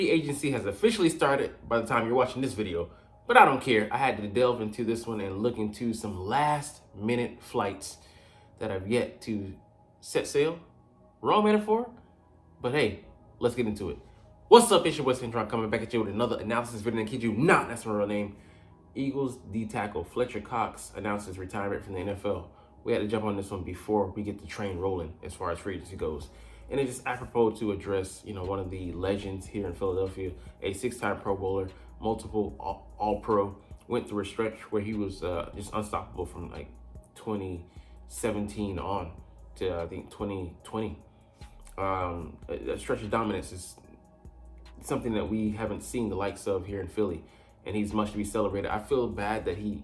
Free agency has officially started by the time you're watching this video, but I don't care. I had to delve into this one and look into some last minute flights that have yet to set sail. Wrong metaphor, but hey, let's get into it. What's up, it's your boy Cintron coming back at you with another analysis video. And kid you not, that's my real name. Eagles D tackle Fletcher Cox announced his retirement from the NFL. We had to jump on this one before we get the train rolling as far as free agency goes. And it's just apropos to address, one of the legends here in Philadelphia, a six-time Pro Bowler, multiple All-Pro, went through a stretch where he was just unstoppable from like 2017 on to I think 2020. A stretch of dominance is something that we haven't seen the likes of here in Philly, and he's much to be celebrated. I feel bad that he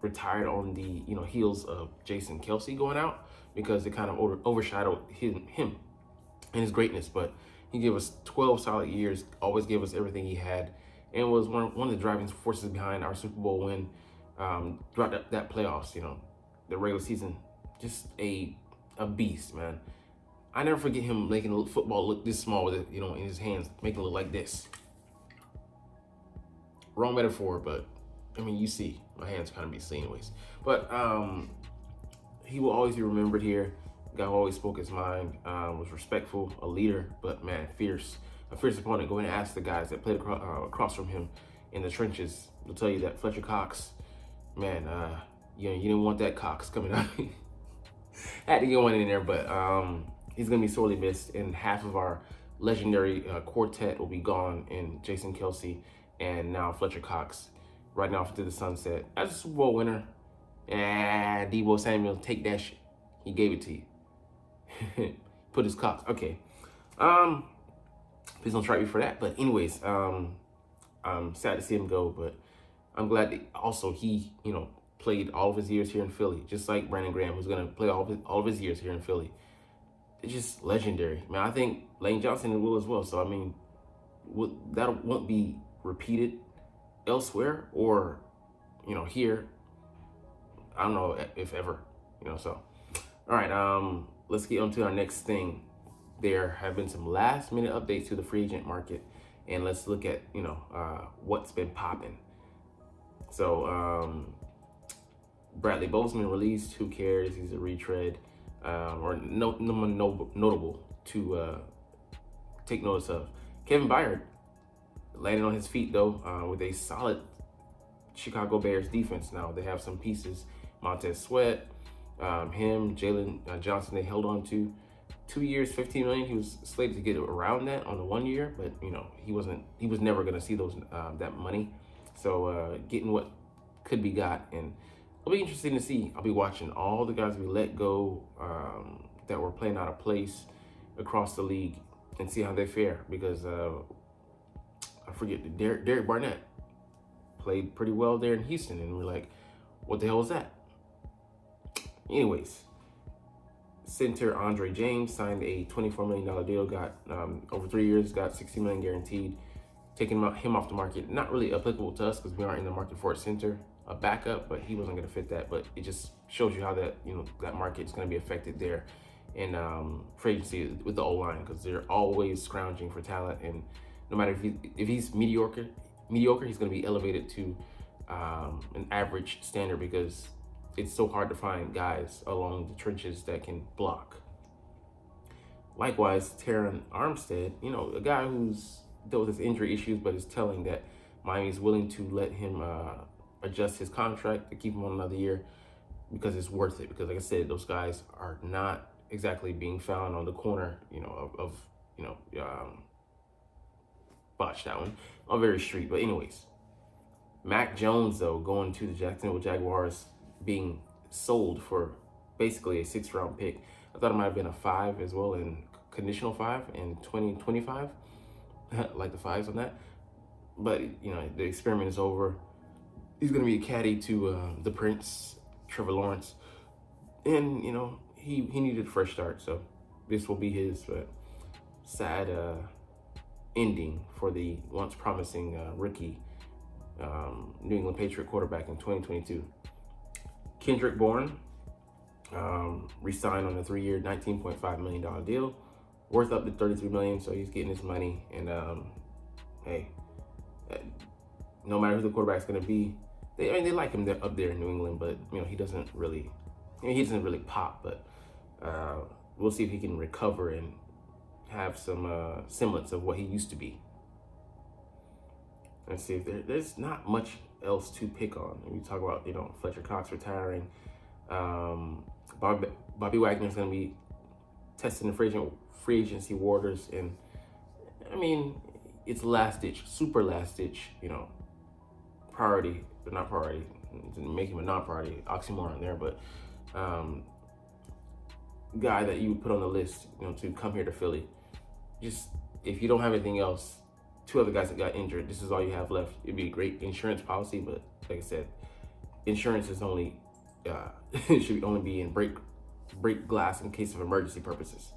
retired on the heels of Jason Kelce going out, because it kind of overshadowed him and his greatness. But he gave us 12 solid years, always gave us everything he had, and was one of the driving forces behind our Super Bowl win throughout that playoffs. The regular season, just a beast, man. I never forget him making football look this small with it, in his hands, making it look like this. Wrong metaphor, but I mean, you see, my hands kind of be seen anyways. But he will always be remembered here. Guy who always spoke his mind, was respectful, a leader, but man, fierce. A fierce opponent. Go ahead and ask the guys that played across from him in the trenches. They'll tell you that Fletcher Cox, man, you didn't want that Cox coming out. Had to get one in there, but he's going to be sorely missed, and half of our legendary quartet will be gone in Jason Kelce and now Fletcher Cox, riding off into the sunset as a Super Bowl winner. And Deebo Samuel, take that shit. He gave it to you. Put his Cox. Okay. Please don't try me for that. But anyways, I'm sad to see him go, but I'm glad that also he, played all of his years here in Philly, just like Brandon Graham, who's going to play all of his years here in Philly. It's just legendary. Man, I think Lane Johnson will as well. So, I mean, that won't be repeated elsewhere or, here. I don't know if ever, so. All right, let's get on to our next thing. There have been some last minute updates to the free agent market, and let's look at, what's been popping. So, Bradley Bozeman released. Who cares? He's a retread. Or no one notable to take notice of. Kevin Byard landed on his feet, though, with a solid Chicago Bears defense. Now, they have some pieces. Montez Sweat, him, Jalen Johnson, they held on to 2 years, $15 million. He was slated to get around that on the 1 year, but he was never going to see those that money. So getting what could be got, and it'll be interesting to see. I'll be watching all the guys we let go that were playing out of place across the league and see how they fare, because I forget, Derek Barnett played pretty well there in Houston, and we're like, what the hell was that? Anyways, center Andre James signed a $24 million deal, got over 3 years, got $60 million guaranteed, taking him off the market. Not really applicable to us because we aren't in the market for a center, a backup, but he wasn't going to fit that. But it just shows you how that that market is going to be affected there in free agency with the O-line, because they're always scrounging for talent, and no matter if he's mediocre, he's going to be elevated to an average standard, because it's so hard to find guys along the trenches that can block. Likewise, Terron Armstead, a guy who's dealt with his injury issues, but is telling that Miami is willing to let him adjust his contract to keep him on another year, because it's worth it. Because like I said, those guys are not exactly being found on the corner, botched that one, on very street. But anyways, Mac Jones, though, going to the Jacksonville Jaguars, being sold for basically a 6th-round pick. I thought it might have been a 5 as well, in conditional 5 in 2025. Like the 5s on that. But, the experiment is over. He's going to be a caddy to the Prince, Trevor Lawrence. And, he needed a fresh start. So this will be his sad ending for the once promising rookie New England Patriot quarterback in 2022. Kendrick Bourne re-signed on a 3-year, $19.5 million deal, worth up to $33 million. So he's getting his money, and hey, uh, no matter who the quarterback's going to be, they like him up there in New England, but he doesn't really, he doesn't really pop. But we'll see if he can recover and have some semblance of what he used to be. Let's see if there's not much else to pick on. We talk about Fletcher Cox retiring. Bobby Wagner's going to be testing the free agency waters, and I mean, it's last ditch, super last ditch, priority, but not priority. Didn't make him a non-priority, oxymoron there, but guy that you would put on the list, to come here to Philly. Just if you don't have anything else, two other guys that got injured, this is all you have left. It'd be a great insurance policy, but like I said, insurance is only it should only be in break glass in case of emergency purposes.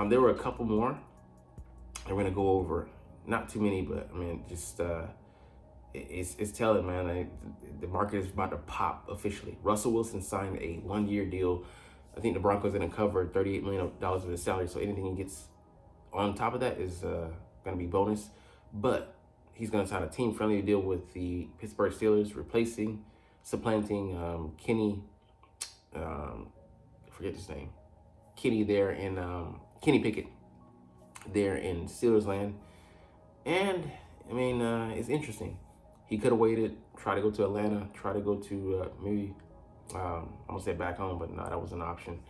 There were a couple more I'm gonna go over. Not too many, but I mean, just it's telling, man. The market is about to pop officially. Russell Wilson signed a 1-year deal. I think the Broncos are gonna cover $38 million of his salary, so anything he gets on top of that is gonna be bonus. But he's gonna sign a team-friendly deal with the Pittsburgh Steelers, supplanting Kenny. I forget his name. Kenny Pickett there in Steelers land. And I mean, it's interesting. He could have waited, try to go to Atlanta, try to go to maybe I'm gonna say back home, but no, that was an option.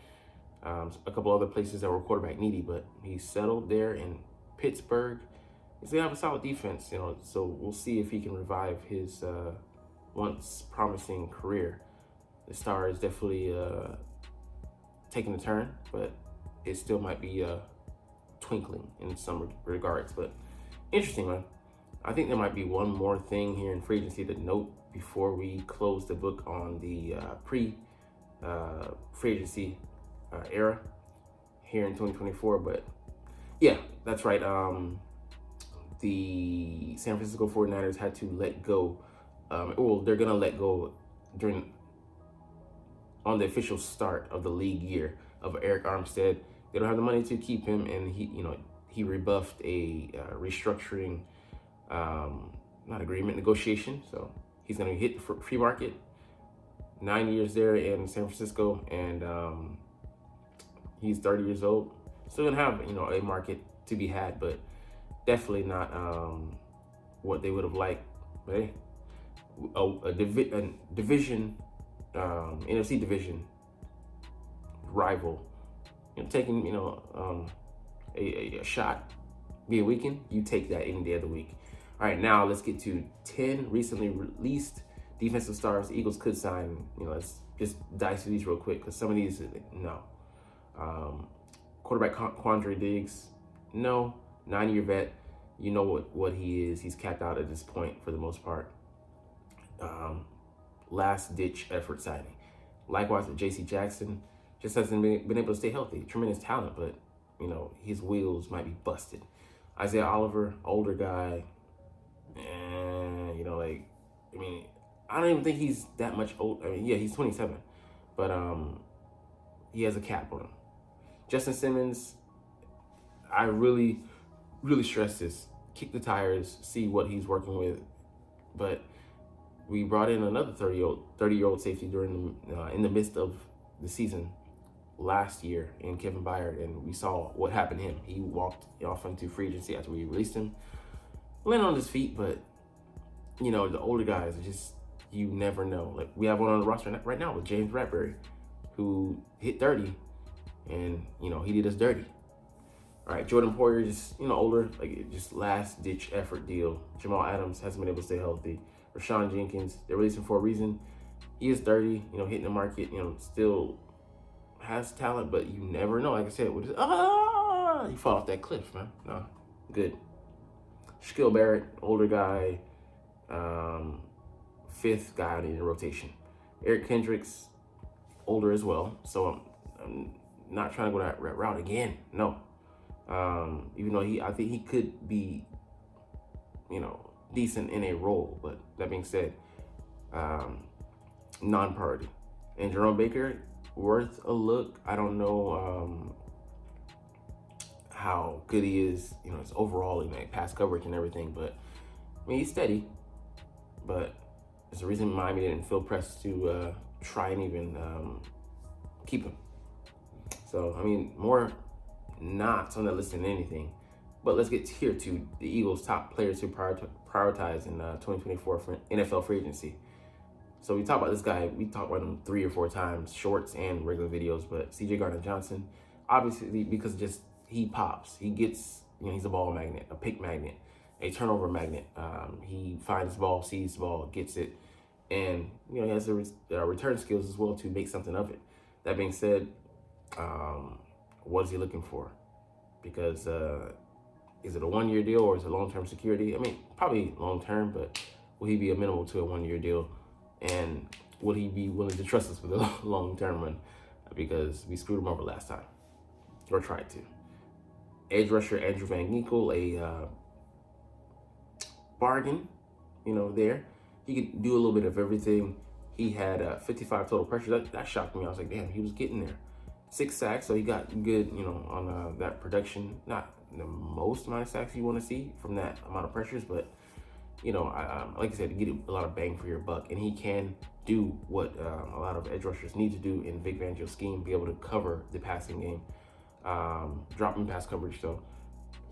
A couple other places that were quarterback needy, but he settled there in Pittsburgh. He's gonna have a solid defense, so we'll see if he can revive his once promising career. The star is definitely taking a turn, but it still might be twinkling in some regards. But interesting, man. I think there might be one more thing here in free agency to note before we close the book on the free agency era here in 2024. But yeah, that's right. The San Francisco 49ers had to let go. They're gonna let go on the official start of the league year of Eric Armstead. They don't have the money to keep him, and he rebuffed a restructuring negotiation. So he's going to hit the free market. 9 years there in San Francisco, and he's 30 years old. Still going to have a market to be had, but definitely not what they would have liked. But hey, a division, NFC division rival, taking a shot, be a weekend, you take that any day of the week. All right, now let's get to 10 recently released defensive stars the Eagles could sign. Let's just dice through these real quick, because some of these, no. Quarterback Quandre Diggs, no. 9-year vet, you know what he is. He's capped out at this point for the most part. Last ditch effort signing. Likewise with J.C. Jackson, just hasn't been able to stay healthy. Tremendous talent, but his wheels might be busted. Isaiah Oliver, older guy, and I don't even think he's that much old. I mean, yeah, he's 27, but he has a cap on him. Justin Simmons, I really, really stress this. Kick the tires, see what he's working with. But we brought in another 30-year-old safety in the midst of the season last year in Kevin Byard, and we saw what happened to him. He walked off into free agency after we released him. Landed on his feet, but the older guys, just, you never know. Like, we have one on the roster right now with James Bradbury, who hit 30, and he did us dirty. All right, Jordan Poyer, just older, just last ditch effort deal. Jamal Adams hasn't been able to stay healthy. Rashawn Jenkins, they released him for a reason. He is 30, hitting the market, still has talent, but you never know. Like I said, you fall off that cliff, man. No, good. Shaquille Barrett, older guy, 5th guy in the rotation. Eric Kendricks, older as well. So I'm not trying to go that route again. No. Even though I think he could be, decent in a role, but that being said, non-priority. And Jerome Baker, worth a look. I don't know how good he is, his overall, pass coverage and everything. But I mean, he's steady. But there's a reason Miami didn't feel pressed to try and even keep him. So I mean, more not on that list than anything. But let's get here to the Eagles' top players who prioritize in 2024 for NFL free agency. So we talk about this guy. We talked about him 3 or 4 times, shorts and regular videos. But C.J. Gardner-Johnson, obviously, because just he pops. He gets, he's a ball magnet, a pick magnet, a turnover magnet. He finds the ball, sees the ball, gets it, and he has the return skills as well to make something of it. That being said, what is he looking for? Because is it a 1-year deal or is it long-term security? I mean, probably long-term, but will he be amenable to a 1-year deal? And would he be willing to trust us with a long-term one? Because we screwed him over last time, or tried to. Edge rusher Andrew Van Ginkel, a bargain, there. He could do a little bit of everything. He had 55 total pressures. That shocked me. I was like, damn, he was getting there. 6 sacks, so he got good, on that production. Not the most amount of sacks you want to see from that amount of pressures, but like I said, to get a lot of bang for your buck, and he can do what a lot of edge rushers need to do in Vic Fangio's scheme, be able to cover the passing game, dropping pass coverage. So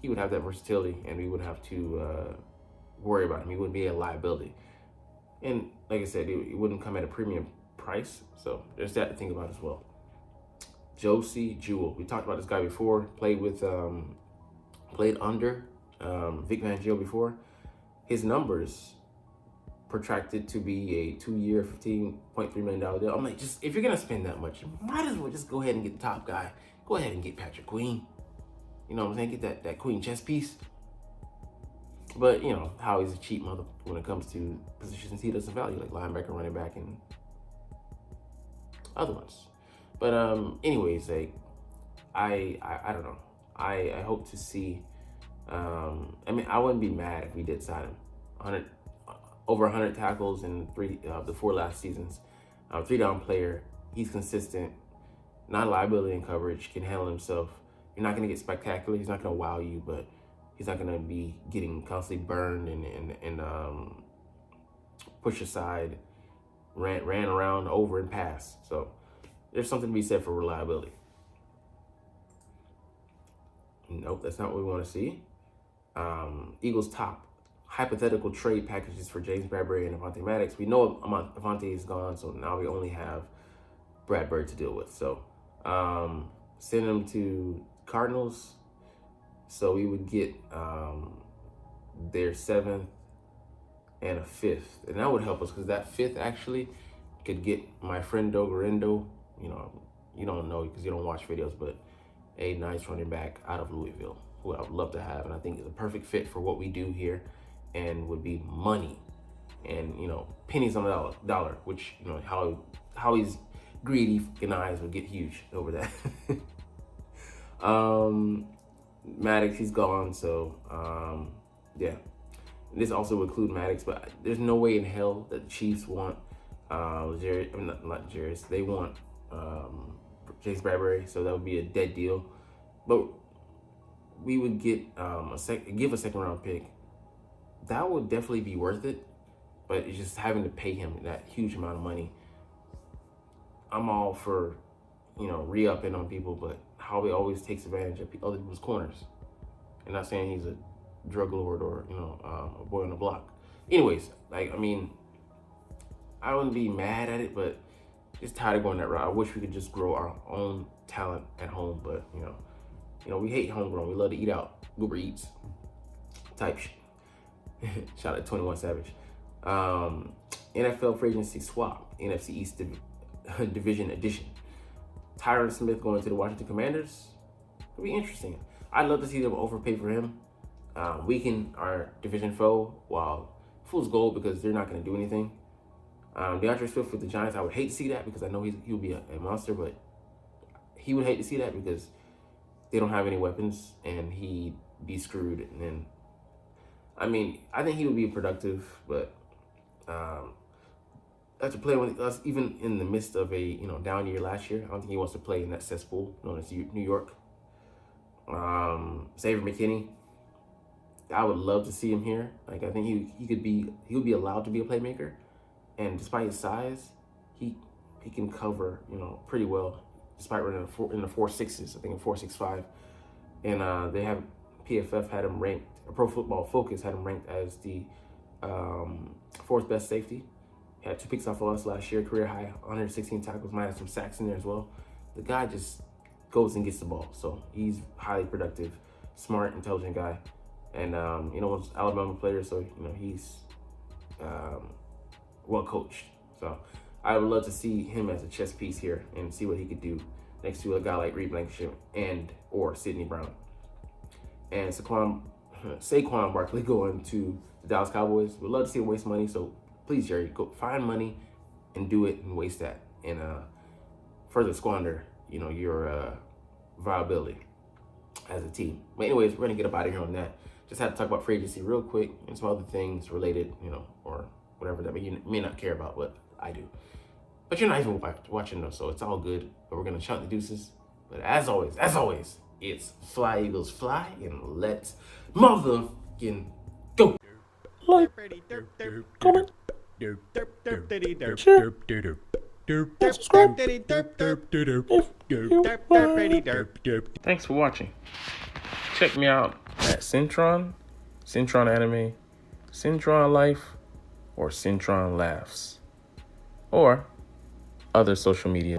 he would have that versatility, and we would have to worry about him. He wouldn't be a liability, and like I said, it wouldn't come at a premium price. So there's that to think about as well. Josie Jewell, we talked about this guy before. Played under Vic Fangio before. His numbers protracted to be a 2-year, $15.3 million deal. I'm like, just if you're gonna spend that much, you might as well just go ahead and get the top guy. Go ahead and get Patrick Queen. You know what I'm saying? Get that Queen chess piece. But Howie's a cheap mother when it comes to positions he doesn't value, like linebacker, running back, and other ones. But anyways, like I don't know. I hope to see. I mean, I wouldn't be mad if we did sign him. Over 100 tackles in the 4 last seasons. 3-down player. He's consistent. Not a liability in coverage. Can handle himself. You're not going to get spectacular. He's not going to wow you, but he's not going to be getting constantly burned and pushed aside, ran around, over, and passed. So there's something to be said for reliability. Nope, that's not what we want to see. Eagles' top hypothetical trade packages for James Bradbury and Avonte Maddox. We know Avonte is gone, so now we only have Bradbury to deal with. So send him to Cardinals. So we would get their 7th and a 5th. And that would help us because that 5th actually could get my friend Dogarindo. You don't know because you don't watch videos, but a nice running back out of Louisville who I would love to have. And I think is a perfect fit for what we do here and would be money and, pennies on the dollar, which, how he's greedy fucking eyes would get huge over that. Maddox, he's gone. So, yeah. This also would include Maddox, but there's no way in hell that the Chiefs want they want James Bradbury, so that would be a dead deal. But we would get give a 2nd round pick. That would definitely be worth it, but it's just having to pay him that huge amount of money. I'm all for, re-upping on people, but Howie always takes advantage of other people's corners. I'm not saying he's a drug lord or, a boy on the block. Anyways, I wouldn't be mad at it, but just tired of going that route. I wish we could just grow our own talent at home, but, we hate homegrown. We love to eat out, Uber Eats type shit. Shout out to 21 Savage. NFL free agency swap, NFC East division edition. Tyron Smith going to the Washington Commanders. It'll be interesting. I'd love to see them overpay for him. Weaken our division foe while fool's gold because they're not going to do anything. DeAndre Swift with the Giants, I would hate to see that because I know he'll be a monster, but he would hate to see that because they don't have any weapons and he'd be screwed. And then, I think he would be productive, but after playing with us, even in the midst of a down year last year, I don't think he wants to play in that cesspool known as New York. Xavier McKinney, I would love to see him here. Like, I think he would be allowed to be a playmaker, and despite his size, he can cover, pretty well, despite running in the 4.6s. I think in 4.65, and they have PFF had him ranked. Pro Football Focus had him ranked as the fourth best safety. He had 2 picks off of us last year, career high, 116 tackles, minus some sacks in there as well. The guy just goes and gets the ball, so he's highly productive, smart, intelligent guy. And, was Alabama player, so, he's well coached. So I would love to see him as a chess piece here and see what he could do next to a guy like Reed Blankenship or Sidney Brown. And Saquon Barkley going to the Dallas Cowboys. We'd love to see him waste money, so please, Jerry, go find money and do it and waste that and further squander, your viability as a team. But anyways, we're gonna get up out of here on that. Just had to talk about free agency real quick and some other things related, or whatever that you may not care about what I do. But you're not even watching those, so it's all good. But we're gonna chant the deuces. But as always, it's fly, Eagles, fly, and let's motherfucking go. Like, comment, share, and subscribe if you like. Thanks for watching. Check me out at Cintron, Cintron Anime, Cintron Life, or Cintron Laughs, or other social media.